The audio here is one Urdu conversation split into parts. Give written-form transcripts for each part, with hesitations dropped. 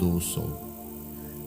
200,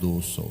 200,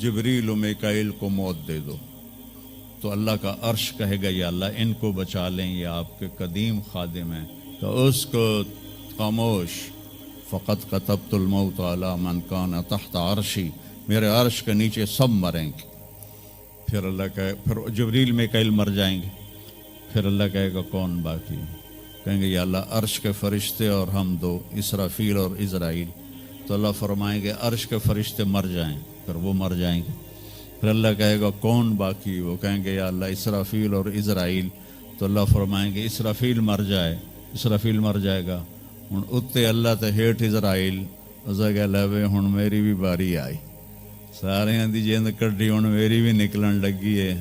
جبریل و میکائیل کو موت دے دو، تو اللہ کا عرش کہے گا یا اللہ ان کو بچا لیں، یہ آپ کے قدیم خادم ہیں، تو اس کو خاموش، فقط کتبت الموت علی من کان تحت عرشی، میرے عرش کے نیچے سب مریں گے۔ پھر اللہ کہے، پھر جبریل میکائیل مر جائیں گے، پھر اللہ کہے گا کون باقی؟ کہیں گے یا اللہ عرش کے فرشتے اور ہم دو، اسرافیل اور عزرائیل۔ تو اللہ فرمائیں گے عرش کے فرشتے مر جائیں، پھر وہ مر جائیں گے۔ پھر اللہ کہے گا کون باقی؟ وہ کہیں گے یا اللہ اسرافیل اور عزرائیل۔ تو اللہ فرمائیں گے اسرافیل مر جائے، اسرافیل مر جائے گا، ہن اتنے اللہ تے ہیٹھ عزرائیل، اسا کہ لے ہن میری بھی باری آئی، سارے دی جیند کڈی، ہن میری بھی نکلن لگی ہے۔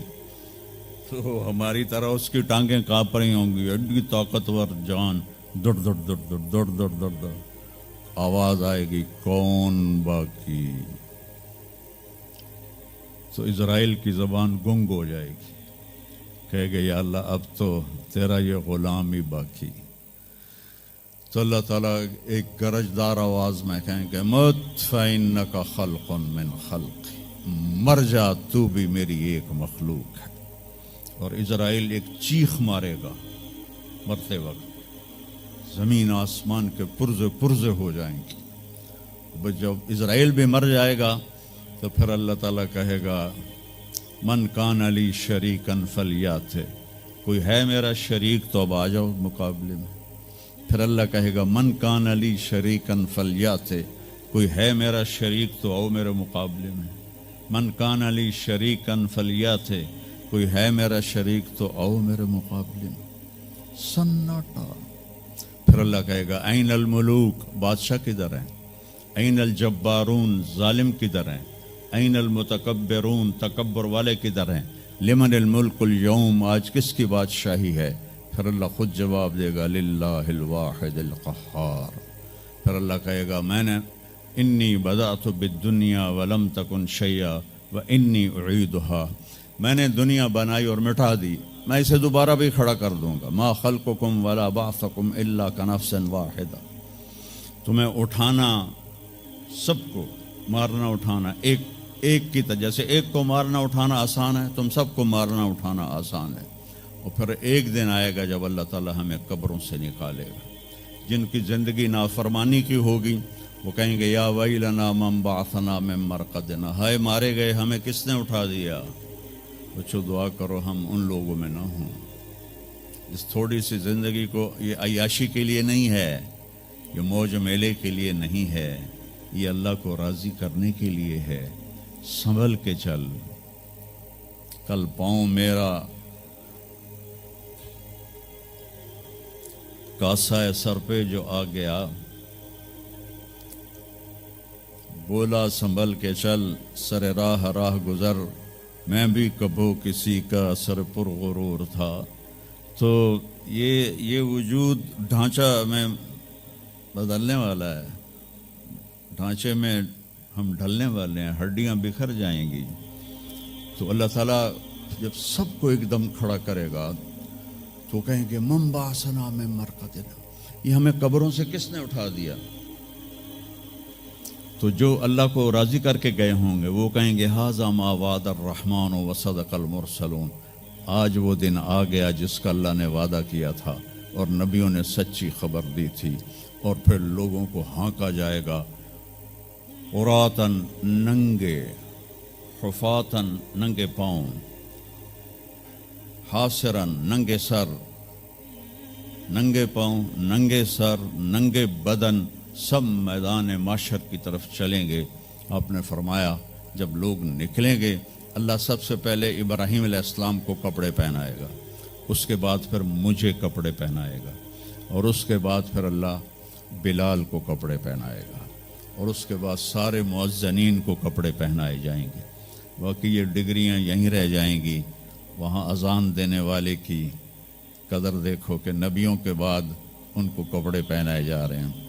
تو ہماری طرح اس کی ٹانگیں کانپ رہی ہوں گی، ایڈی طاقتور جان، دڑ دڑ دڑ دڑ دڑ دڑ دڑ دڑ، آواز آئے گی کون باقی؟ تو اسرائیل کی زبان گنگ ہو جائے گی، کہے گے یا اللہ اب تو تیرا یہ غلام ہی باقی۔ تو اللہ تعالیٰ ایک گرجدار آواز میں کہیں گے مت فإنک خلق من خلق، مر جا تو بھی میری ایک مخلوق ہے۔ اور اسرائیل ایک چیخ مارے گا مرتے وقت، زمین آسمان کے پرزے پرزے ہو جائیں گے۔ جب اسرائیل بھی مر جائے گا تو پھر اللہ تعالیٰ کہے گا من کان علی شریکن فلیات، کوئی ہے میرا شریک تو اب آ جاؤ مقابلے میں۔ پھر اللہ کہے گا من کان علی شریکن فلیات، کوئی ہے میرا شریک تو آؤ میرے مقابلے میں۔ من کان علی شریکن فلیات، کوئی ہے میرا شریک تو آؤ میرے مقابلے میں۔ سناٹا۔ پھر اللہ کہے گا این الملوک، بادشاہ کدھر ہیں؟ این الجبارون، ظالم کدھر ہیں؟ این المتکبرون، تکبر والے کدھر ہیں؟ لمن الملک اليوم، آج کس کی بادشاہی ہے؟ پھر اللہ خود جواب دے گا للہ الواحد القہار۔ پھر اللہ کہے گا میں نے انی بدأت بالدنیا ولم تکن شیئا وانی اعیدها، میں نے دنیا بنائی اور مٹا دی، میں اسے دوبارہ بھی کھڑا کر دوں گا۔ ما خلقکم ولا بعثکم الا کنفس واحدہ، تمہیں اٹھانا، سب کو مارنا اٹھانا ایک کی طرح، جیسے ایک کو مارنا اٹھانا آسان ہے، تم سب کو مارنا اٹھانا آسان ہے۔ اور پھر ایک دن آئے گا جب اللہ تعالیٰ ہمیں قبروں سے نکالے گا۔ جن کی زندگی نافرمانی کی ہوگی وہ کہیں گے یا ویلنا من بعثنا من مرقدنا، ہائے مارے گئے ہمیں کس نے اٹھا دیا۔ بچوں دعا کرو ہم ان لوگوں میں نہ ہوں۔ اس تھوڑی سی زندگی کو، یہ عیاشی کے لیے نہیں ہے، یہ موج میلے کے لیے نہیں ہے، یہ اللہ کو راضی کرنے کے لیے ہے۔ سنبھل کے چل، کل پاؤں میرا کاسا سر پہ جو آ گیا، بولا سنبھل کے چل سر راہ راہ گزر، میں بھی کبھو کسی کا سر پر غرور تھا۔ تو یہ وجود ڈھانچہ میں بدلنے والا ہے، ڈھانچے میں ہم ڈھلنے والے ہیں، ہڈیاں بکھر جائیں گی۔ تو اللہ تعالیٰ جب سب کو ایک دم کھڑا کرے گا تو کہیں گے من بعثنا من مرقدنا، یہ ہمیں قبروں سے کس نے اٹھا دیا؟ تو جو اللہ کو راضی کر کے گئے ہوں گے وہ کہیں گے ھذا ما وعد الرحمن وصدق المرسلون، آج وہ دن آ گیا جس کا اللہ نے وعدہ کیا تھا اور نبیوں نے سچی خبر دی تھی۔ اور پھر لوگوں کو ہانکا جائے گا، عراۃً ننگے، حفاتً ننگے پاؤں، حاسراً ننگے سر، ننگے پاؤں، ننگے سر، ننگے بدن، سب میدان معاشر کی طرف چلیں گے۔ آپ نے فرمایا جب لوگ نکلیں گے اللہ سب سے پہلے ابراہیم علیہ السلام کو کپڑے پہنائے گا، اس کے بعد پھر مجھے کپڑے پہنائے گا، اور اس کے بعد پھر اللہ بلال کو کپڑے پہنائے گا، اور اس کے بعد سارے مؤذنین کو کپڑے پہنائے جائیں گے۔ باقی یہ ڈگریاں یہیں رہ جائیں گی۔ وہاں اذان دینے والے کی قدر دیکھو کہ نبیوں کے بعد ان کو کپڑے پہنائے جا رہے ہیں۔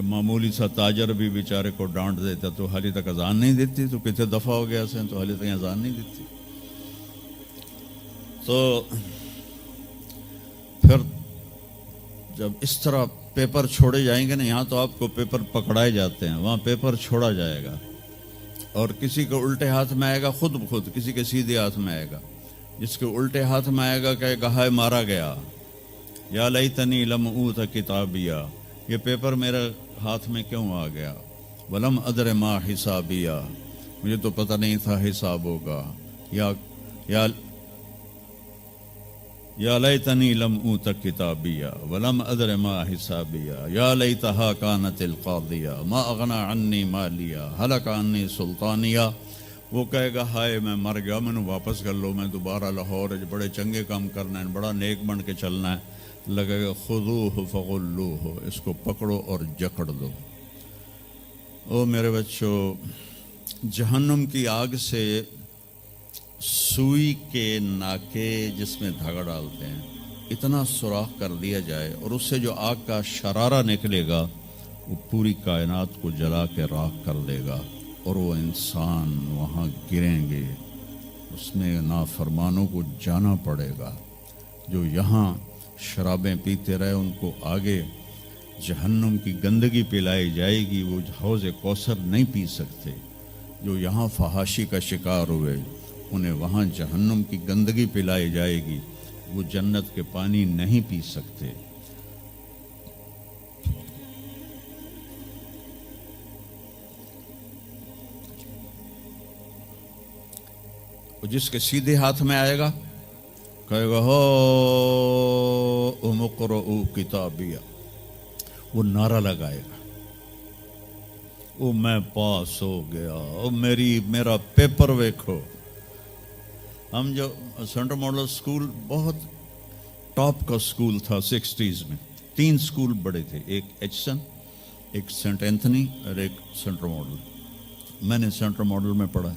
معمولی سا تاجر بھی بیچارے کو ڈانٹ دیتا تو حالی تک اذان نہیں دیتی، تو کتنے دفعہ ہو گیا سے تو حالی تک اذان نہیں دیتی۔ تو پھر جب اس طرح پیپر چھوڑے جائیں گے نا، یہاں تو آپ کو پیپر پکڑائے جاتے ہیں، وہاں پیپر چھوڑا جائے گا۔ اور کسی کے الٹے ہاتھ میں آئے گا خود بخود، کسی کے سیدھے ہاتھ میں آئے گا. جس کے الٹے ہاتھ میں آئے گا کہے گا ہائے مارا گیا، یا لیتنی لم اوت کتابیہ، یہ پیپر میرے ہاتھ میں کیوں آ گیا، ولم ادر ما حسابیہ، مجھے تو پتہ نہیں تھا حساب ہوگا، یا لیتنی لم اوت کتابیہ ولم ادر ما حسابیہ، یا لیتہا کانت القاضیہ ما اغنی عنی مالیہ ہلک عنی سلطانیہ. وہ کہے گا ہائے میں مر گیا، میں نے واپس کر لو، میں دوبارہ لاہور بڑے چنگے کام کرنا ہے، بڑا نیک بن کے چلنا ہے. لگے گا خذوہ فغلوہ، اس کو پکڑو اور جکڑ دو. او میرے بچوں، جہنم کی آگ سے سوئی کے ناکے جس میں دھاگا ڈالتے ہیں اتنا سوراخ کر دیا جائے اور اس سے جو آگ کا شرارہ نکلے گا وہ پوری کائنات کو جلا کے راکھ کر دے گا، اور وہ انسان وہاں گریں گے، اس میں نافرمانوں کو جانا پڑے گا. جو یہاں شرابیں پیتے رہے ان کو آگے جہنم کی گندگی پلائی جائے گی، وہ حوض کوثر نہیں پی سکتے. جو یہاں فحاشی کا شکار ہوئے انہیں وہاں جہنم کی گندگی پلائی جائے گی، وہ جنت کے پانی نہیں پی سکتے. جس کے سیدھے ہاتھ میں آئے گا کہے گا ہو اقرؤ کتابیہ، وہ نعرہ لگائے گا، او میں پاس ہو گیا، او میرا پیپر ویکھو. ہم جو سینٹرل ماڈل سکول بہت ٹاپ کا سکول تھا 60s میں، 3 سکول بڑے تھے، ایک ایچسن، ایک سینٹ اینتھنی اور ایک سینٹرل ماڈل. میں نے سینٹرل ماڈل میں پڑھا.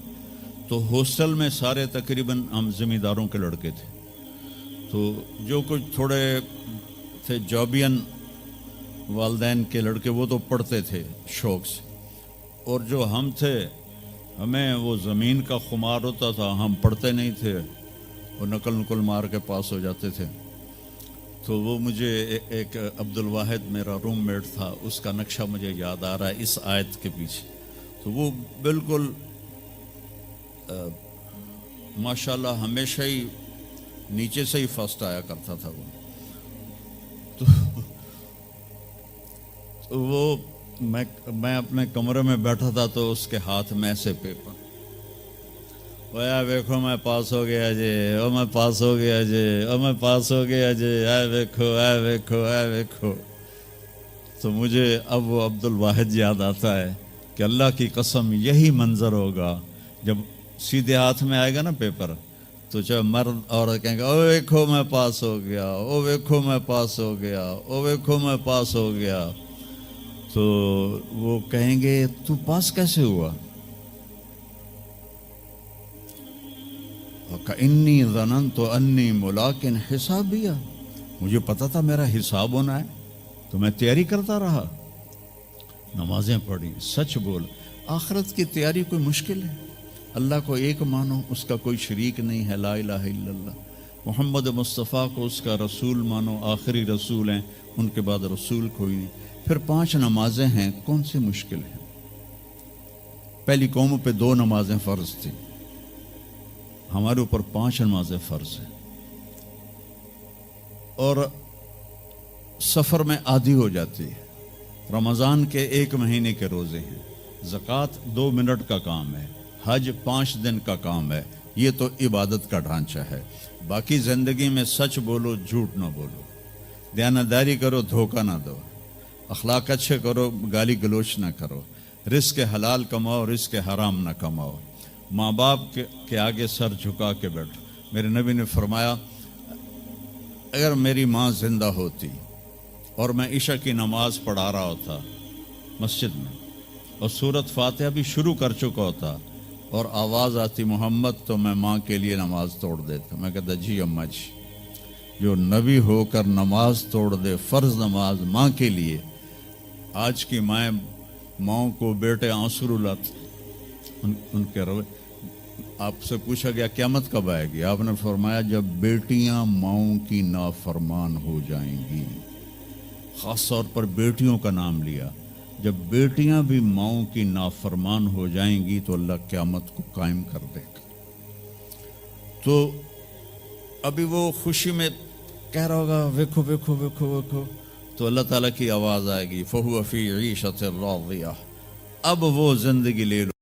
تو ہاسٹل میں سارے تقریباً ہم زمینداروں کے لڑکے تھے، تو جو کچھ تھوڑے تھے جابین والدین کے لڑکے وہ تو پڑھتے تھے شوق سے، اور جو ہم تھے ہمیں وہ زمین کا خمار ہوتا تھا، ہم پڑھتے نہیں تھے، وہ نقل مار کے پاس ہو جاتے تھے. تو وہ مجھے ایک عبد الواحد میرا روم میٹ تھا، اس کا نقشہ مجھے یاد آ رہا ہے اس آیت کے پیچھے. تو وہ بالکل ماشاءاللہ ہمیشہ ہی نیچے سے ہی فرسٹ آیا کرتا تھا. تو وہ میں اپنے کمرے میں بیٹھا تھا تو اس کے ہاتھ میں ایسے پیپر، اوے ویکھو میں پاس ہو گیا جی، او میں پاس ہو گیا جی، او میں پاس ہو گیا جی، اے ویکھو اے ویکھو اے ویکھو. تو مجھے اب وہ عبد الواحد یاد آتا ہے کہ اللہ کی قسم یہی منظر ہوگا جب سیدھے ہاتھ میں آئے گا نا پیپر، تو چاہے مرد عورت کہیں گے او ویکھو میں پاس ہو گیا، او ویکھو میں پاس ہو گیا، او ویکھو میں پاس ہو گیا. تو وہ کہیں گے تو پاس کیسے ہوا؟ وَكَإِنِّي ظَنَنْتُ أَنِّي مُلَاقٍ حِسَابِيَّ، مجھے پتا تھا میرا حساب ہونا ہے تو میں تیاری کرتا رہا، نمازیں پڑھی، سچ بول. آخرت کی تیاری کوئی مشکل ہے؟ اللہ کو ایک مانو، اس کا کوئی شریک نہیں ہے، لا الہ الا اللہ. محمد مصطفیٰ کو اس کا رسول مانو، آخری رسول ہیں، ان کے بعد رسول کوئی نہیں. پھر 5 نمازیں ہیں، کون سی مشکل ہے؟ پہلی قوموں پہ 2 نمازیں فرض تھیں، ہمارے اوپر 5 نمازیں فرض ہیں. اور سفر میں آدھی ہو جاتی ہے. رمضان کے 1 مہینے کے روزے ہیں، زکوٰۃ 2 منٹ کا کام ہے، حج 5 دن کا کام ہے. یہ تو عبادت کا ڈھانچہ ہے. باقی زندگی میں سچ بولو، جھوٹ نہ بولو، دیانتداری کرو، دھوکہ نہ دو، اخلاق اچھے کرو، گالی گلوچ نہ کرو، رزق حلال کماؤ، رزق حرام نہ کماؤ، ماں باپ کے آگے سر جھکا کے بیٹھو. میرے نبی نے فرمایا اگر میری ماں زندہ ہوتی اور میں عشاء کی نماز پڑھا رہا ہوتا مسجد میں اور سورۃ فاتحہ بھی شروع کر چکا ہوتا اور آواز آتی محمد، تو میں ماں کے لیے نماز توڑ دیتا. میں کہتا جی اماں جی، جو نبی ہو کر نماز توڑ دے، فرض نماز ماں کے لیے. آج کی ماؤں کو بیٹے آنسو رلاتے ان کے روے. آپ سے پوچھا گیا قیامت کب آئے گی؟ آپ نے فرمایا جب بیٹیاں ماؤں کی نافرمان ہو جائیں گی. خاص طور پر بیٹیوں کا نام لیا. جب بیٹیاں بھی ماؤں کی نافرمان ہو جائیں گی تو اللہ قیامت کو قائم کر دے گا. تو ابھی وہ خوشی میں کہہ رہا ہوگا ویکھو ویکھو ویکھو ویکھو، تو اللہ تعالیٰ کی آواز آئے گی فَهُوَ فِي عِيشَةٍ رَاضِيَةٍ، اب وہ زندگی لے لو